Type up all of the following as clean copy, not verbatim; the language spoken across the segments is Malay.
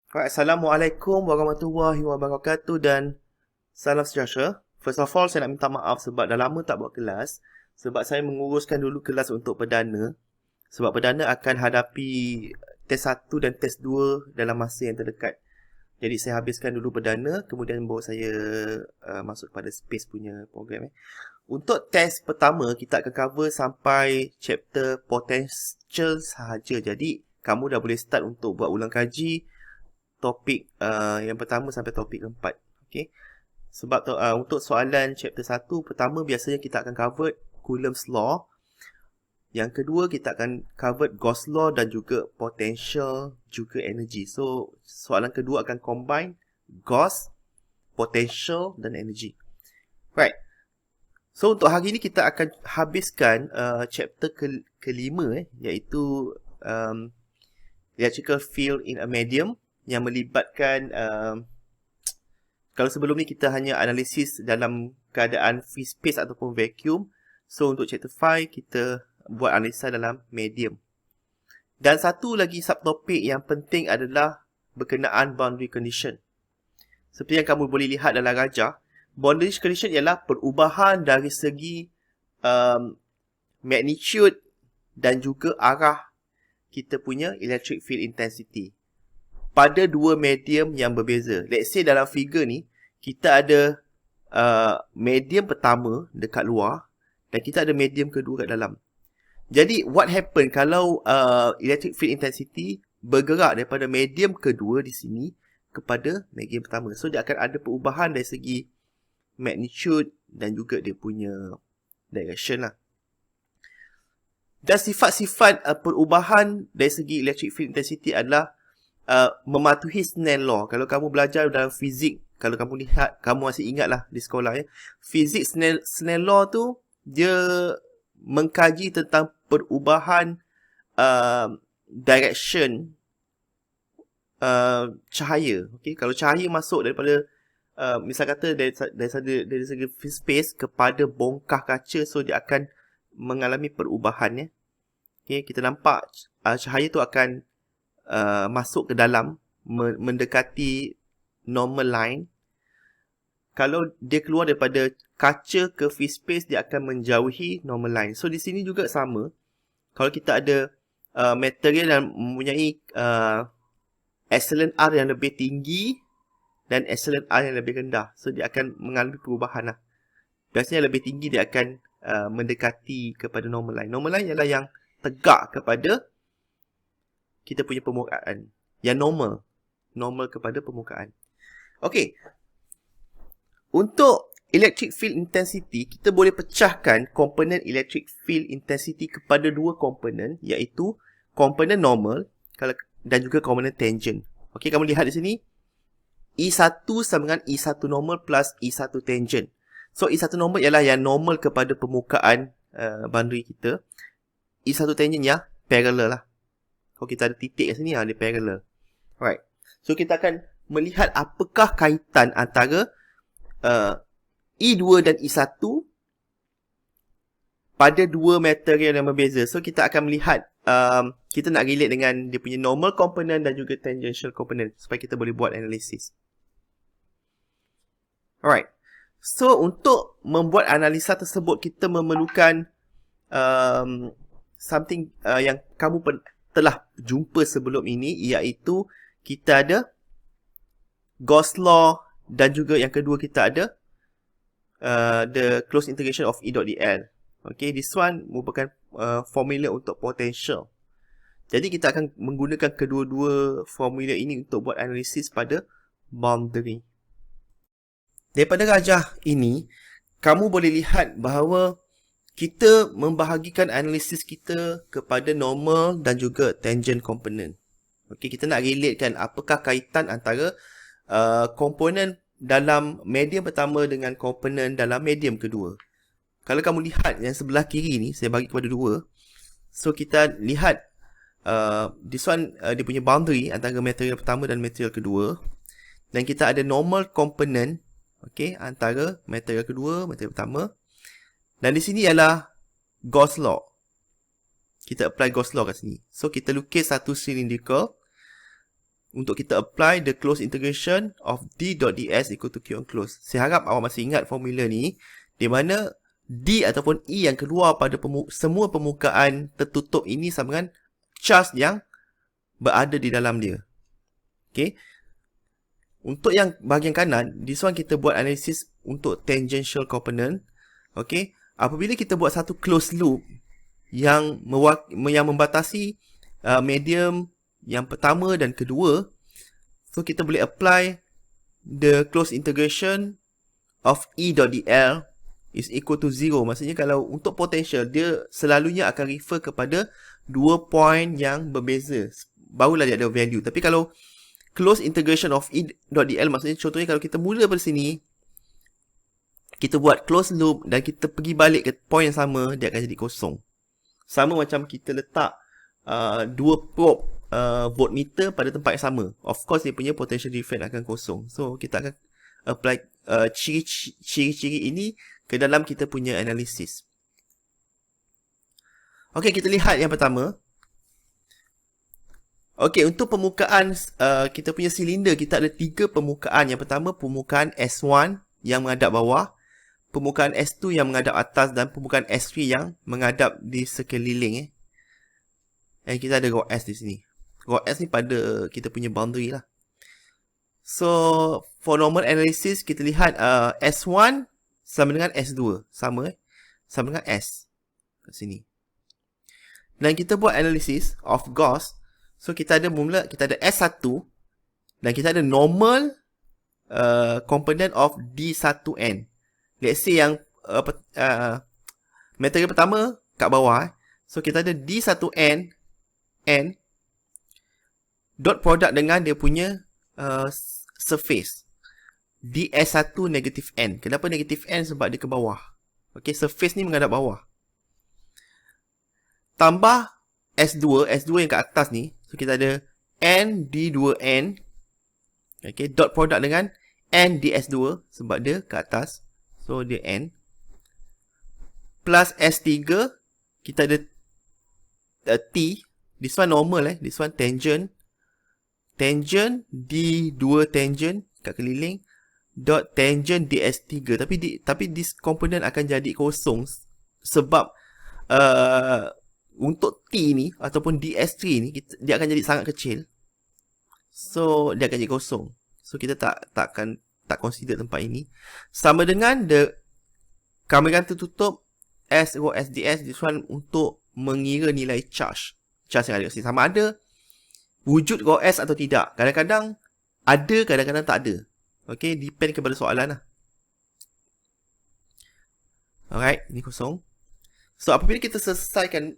Assalamualaikum warahmatullahi wabarakatuh dan salam sejahtera. First of all, saya nak minta maaf sebab dah lama tak buat kelas. Sebab saya menguruskan dulu kelas untuk perdana. Sebab perdana akan hadapi test 1 dan test 2 dalam masa yang terdekat. Jadi saya habiskan dulu perdana, kemudian baru saya masuk pada space punya program. Untuk test pertama, kita akan cover sampai chapter potential sahaja. Jadi, kamu dah boleh start untuk buat ulang kaji topik yang pertama sampai topik keempat. Okay? Sebab untuk soalan chapter 1, pertama biasanya kita akan cover Coulomb's Law. Yang kedua kita akan cover Gauss Law dan juga potential juga energy. So, soalan kedua akan combine Gauss, potential dan energy. Right. So, untuk hari ini kita akan habiskan chapter kelima iaitu electrical field in a medium yang melibatkan kalau sebelum ni kita hanya analisis dalam keadaan free space ataupun vacuum. So untuk chapter 5 kita buat analisa dalam medium. Dan satu lagi subtopik yang penting adalah berkenaan boundary condition. Seperti yang kamu boleh lihat dalam rajah, boundary condition ialah perubahan dari segi magnitude dan juga arah kita punya electric field intensity pada dua medium yang berbeza. Let's say dalam figure ni, kita ada medium pertama dekat luar dan kita ada medium kedua kat dalam. Jadi, what happen kalau electric field intensity bergerak daripada medium kedua di sini kepada medium pertama. So, dia akan ada perubahan dari segi magnitude dan juga dia punya direction lah. Dan sifat-sifat perubahan dari segi electric field intensity adalah mematuhi Snell Law. Kalau kamu belajar dalam fizik, kalau kamu lihat, kamu masih ingat lah di sekolah ya. Fizik Snell Law tu, dia mengkaji tentang perubahan direction cahaya. Okay? Kalau cahaya masuk daripada, misal kata dari segi space kepada bongkah kaca, so dia akan mengalami perubahan ya. Okay? Kita nampak cahaya tu akan masuk ke dalam, mendekati normal line. Kalau dia keluar daripada kaca ke free space, dia akan menjauhi normal line. So di sini juga sama. Kalau kita ada material yang mempunyai epsilon R yang lebih tinggi dan epsilon R yang lebih rendah, so dia akan mengalami perubahan lah. Biasanya lebih tinggi dia akan mendekati kepada normal line. Normal line ialah yang tegak kepada kita punya permukaan. Yang normal kepada permukaan. Okey. Untuk electric field intensity, kita boleh pecahkan komponen electric field intensity kepada dua komponen, iaitu komponen normal dan juga komponen tangent. Okey, kamu lihat di sini. E1 sama dengan E1 normal plus E1 tangent. So, E1 normal ialah yang normal kepada permukaan boundary kita. E1 tangent yang parallel lah. Kalau kita ada titik kat sini, dia parallel. Alright. So, kita akan melihat apakah kaitan antara E2 dan E1 pada dua material yang berbeza. So, kita akan melihat, kita nak relate dengan dia punya normal component dan juga tangential component supaya kita boleh buat analisis. Alright. So, untuk membuat analisa tersebut, kita memerlukan something yang kamu telah jumpa sebelum ini, iaitu kita ada Gauss Law dan juga yang kedua kita ada the close integration of E dot dl. Okay, this one merupakan formula untuk potential. Jadi kita akan menggunakan kedua-dua formula ini untuk buat analisis pada boundary. Daripada rajah ini, kamu boleh lihat bahawa kita membahagikan analisis kita kepada normal dan juga tangent component. Okey, kita nak relatekan apakah kaitan antara komponen dalam medium pertama dengan komponen dalam medium kedua. Kalau kamu lihat yang sebelah kiri ni, saya bagi kepada dua. So, kita lihat this one, dia punya boundary antara material pertama dan material kedua. Dan kita ada normal component, okay, antara material kedua, material pertama. Dan di sini ialah Gauss Law. Kita apply Gauss Law kat sini. So, kita lukis satu cylindrical. untuk kita apply the close integration of d.ds equal to q on close. Saya harap awak masih ingat formula ni, di mana d ataupun e yang keluar pada semua permukaan tertutup ini sama dengan charge yang berada di dalam dia. Okay. Untuk yang bahagian kanan, this one kita buat analisis untuk tangential component. Okay. Apabila kita buat satu closed loop yang membatasi medium yang pertama dan kedua, so kita boleh apply the close integration of E.dl is equal to 0. Maksudnya kalau untuk potential, dia selalunya akan refer kepada dua point yang berbeza, barulah dia ada value. Tapi kalau close integration of E.dl, maksudnya contohnya kalau kita mula dari sini, kita buat close loop dan kita pergi balik ke point yang sama, dia akan jadi kosong. Sama macam kita letak dua probe voltmeter pada tempat yang sama. Of course, dia punya potential difference akan kosong. So, kita akan apply ciri-ciri ini ke dalam kita punya analisis. Okey, kita lihat yang pertama. Okey, untuk permukaan kita punya silinder, kita ada 3 permukaan. Yang pertama, permukaan S1 yang menghadap bawah, permukaan S2 yang menghadap atas, dan permukaan S3 yang menghadap di sekeliling. Dan kita ada rho S di sini. Rho S ni pada kita punya boundary lah. So, for normal analysis, kita lihat S1 sama dengan S2. Sama dengan S. Kat sini. Dan kita buat analysis of Gauss. So, kita ada kita ada S1. Dan kita ada normal component of D1N. Let's say yang material pertama kat bawah. So, kita ada D1N dot product dengan dia punya surface DS1 negative N. Kenapa negative N? Sebab dia ke bawah. Okay, surface ni menghadap bawah. Tambah S2 yang kat atas ni. So, kita ada N D2N. Okay, dot product dengan N DS2 sebab dia ke atas. So, dia N. Plus S3, kita ada T. This one normal This one tangent. Tangent D2 tangent kat keliling. Dot tangent DS3. Tapi this component akan jadi kosong. Sebab untuk T ni ataupun DS3 ni, dia akan jadi sangat kecil. So, dia akan jadi kosong. So, kita tak consider tempat ini. Sama dengan kamaran tertutup S rho SDS. This one untuk mengira nilai charge yang ada kat sini. Sama ada wujud rho S atau tidak. Kadang-kadang ada, kadang-kadang tak ada. Okay, depend kepada soalan lah. Alright, ini kosong. So, apabila kita selesaikan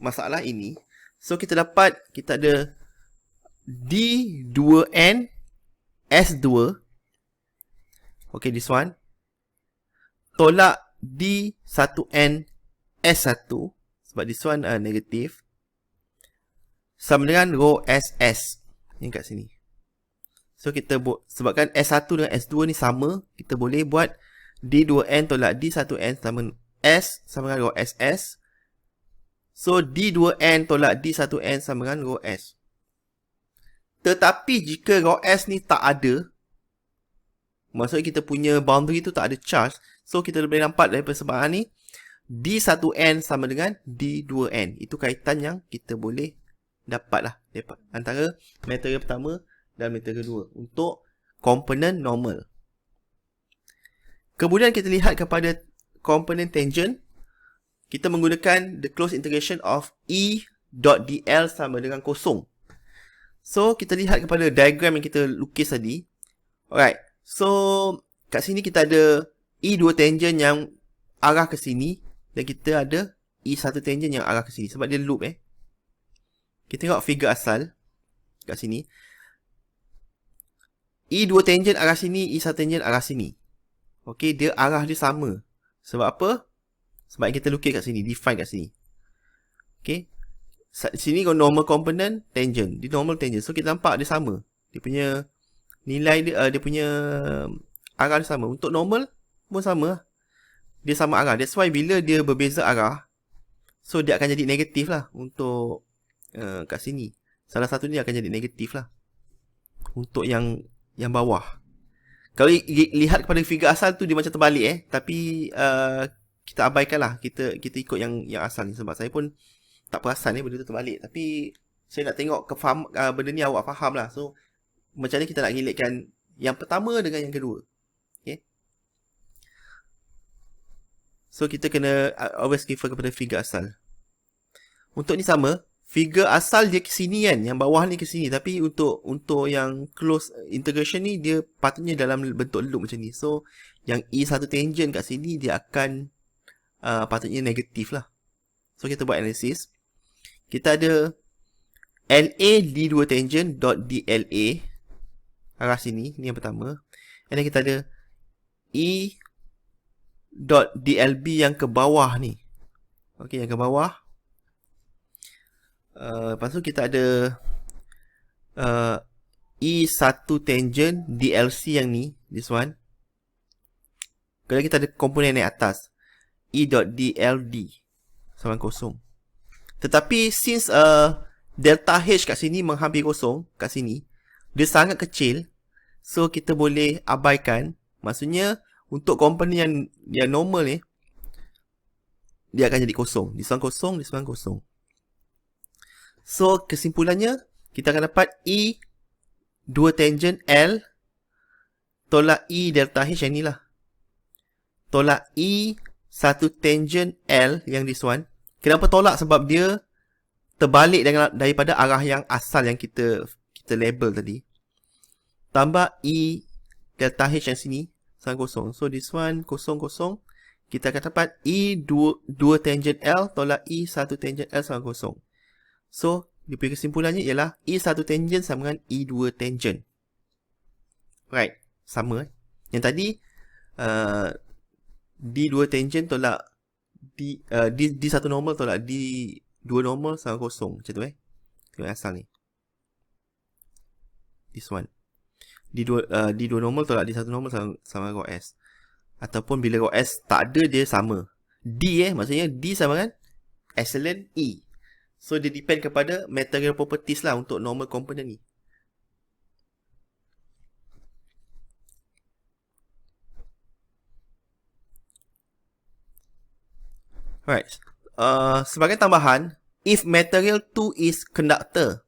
masalah ini, so kita ada D2N S2. Okay, this one. Tolak D1N S1. Sebab this one negatif. Sama dengan rho SS. Ini kat sini. So, kita sebabkan S1 dengan S2 ni sama, kita boleh buat D2N tolak D1N sama S sama dengan rho SS. So, D2N tolak D1N sama dengan rho S. Tetapi jika rho S ni tak ada, maksudnya kita punya boundary tu tak ada charge. So, kita boleh nampak dari persembahan ni, D1N sama dengan D2N. Itu kaitan yang kita boleh dapat antara material pertama dan material kedua untuk komponen normal. Kemudian kita lihat kepada komponen tangent. Kita menggunakan the close integration of E.dl sama dengan kosong. So, kita lihat kepada diagram yang kita lukis tadi. Alright. So, kat sini kita ada E2 tangent yang arah ke sini. Dan kita ada E1 tangent yang arah ke sini. Sebab dia loop Kita tengok figure asal kat sini. E2 tangent arah sini, E1 tangent arah sini. Okey, dia arah dia sama. Sebab apa? Sebab kita lukis kat sini, define kat sini. Okey. Sini normal component tangent, di normal tangent. So kita nampak dia sama. Dia punya nilai dia punya arah dia sama. Untuk normal pun sama. Dia sama arah. That's why bila dia berbeza arah, so dia akan jadi negatif lah untuk kat sini. salah satu ni akan jadi negatif lah untuk yang bawah. Kalau lihat kepada figure asal tu dia macam terbalik tapi kita abaikan lah, kita ikut yang asal ni, sebab saya pun tak perasan benda tu terbalik, tapi saya nak tengok benda ni awak faham lah. So macam mana kita nak relatekan yang pertama dengan yang kedua. Okay, so kita kena always refer kepada figure asal. Untuk ni sama, figure asal dia ke sini kan, yang bawah ni ke sini, tapi untuk yang close integration ni dia patutnya dalam bentuk loop macam ni. So yang E1 tangent kat sini dia akan patutnya negatif lah. So kita buat analisis. Kita ada LA D2 tangent dot DLA arah sini, ni yang pertama. And then kita ada E dot DLB yang ke bawah ni. Okay, yang ke bawah. Lepas tu kita ada E1 tangent DLC yang ni, this one. Kemudian kita ada komponen naik atas, E.DLD sama kosong. Tetapi since delta H kat sini menghampiri kosong, kat sini dia sangat kecil, so kita boleh abaikan. Maksudnya untuk komponen yang normal ni, dia akan jadi kosong. This one kosong, this one kosong. So kesimpulannya kita akan dapat E2 tangent L tolak E delta H yang ni lah, tolak E1 tangent L yang this one. Kenapa tolak? Sebab dia terbalik daripada arah yang asal yang kita label tadi. Tambah E delta H yang sini sama kosong. So this one kosong kosong. Kita akan dapat E2 tangent L tolak E1 tangent L sama kosong. So dia punya kesimpulannya ialah E1 tangent sama dengan E2 tangent. Right, sama Yang tadi D2 tangent tolak D1 normal tolak D2 normal sama kosong. Macam tu tengok asal ni. This one. D2 normal tolak D1 normal sama rho S. Ataupun bila rho S tak ada, dia sama. D maksudnya D sama dengan epsilon E. So dia depend kepada material properties lah untuk normal component ni. Alright. Sebagai tambahan, if material 2 is conductor.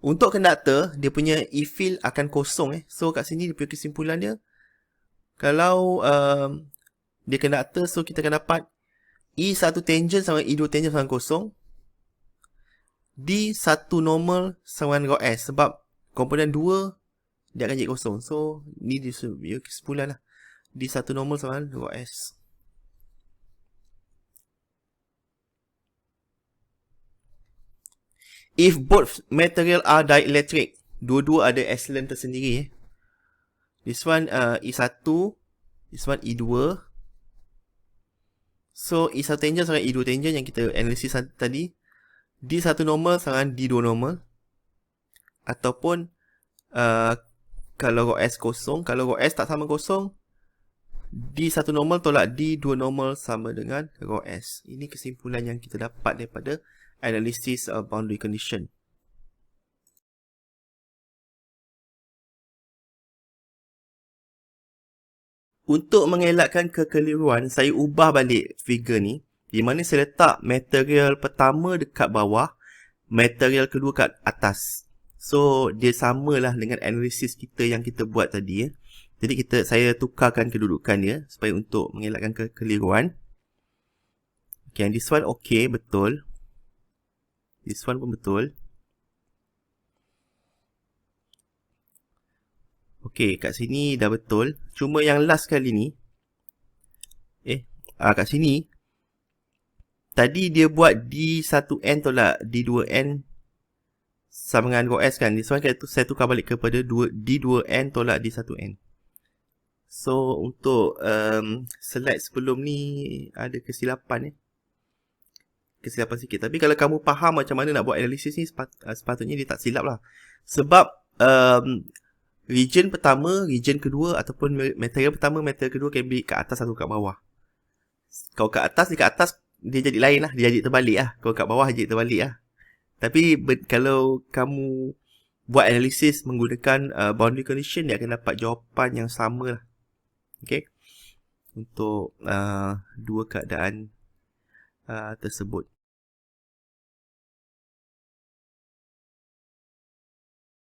Untuk conductor, dia punya E field akan kosong So kat sini dia punya kesimpulan dia, kalau dia conductor, so kita akan dapat E1 tangent sama E2 tangent sama kosong. D1 normal sama dengan rho S. Sebab komponen 2 dia akan jadi kosong. So ni dia kesimpulan lah. D1 normal sama dengan rho S. If both material are dielectric, dua-dua ada epsilon tersendiri This one E1, this one E2. So E1 tangent sama E2 tangent yang kita analisis tadi, D1 normal sama D2 normal. Ataupun kalau rho S kosong, kalau rho S tak sama kosong, D1 normal tolak D2 normal sama dengan rho S. Ini kesimpulan yang kita dapat daripada analysis of boundary condition. Untuk mengelakkan kekeliruan, saya ubah balik figure ni, di mana saya letak material pertama dekat bawah, material kedua kat atas. So dia samalah dengan analisis kita yang kita buat tadi Jadi saya tukarkan kedudukan dia supaya untuk mengelakkan kekeliruan. Okay, this one okay, betul. This one pun betul. Okay, kat sini dah betul. Cuma yang last kali ni, kat sini, tadi dia buat D1N tolak D2N sama dengan rho S kan. This one saya tukar balik kepada D2N tolak D1N. So, untuk slide sebelum ni ada kesilapan Kesilapan sikit. Tapi kalau kamu faham macam mana nak buat analisis ni, sepatutnya dia tak silap lah. Sebab region pertama, region kedua ataupun material pertama, material kedua can be kat atas atau kat bawah. Kalau kat atas, dekat atas dia jadi lain lah. Dia jadi terbalik lah. Kalau kat bawah dia jadi terbalik lah. Tapi kalau kamu buat analisis menggunakan boundary condition, dia akan dapat jawapan yang sama lah. Okay. Untuk dua keadaan tersebut.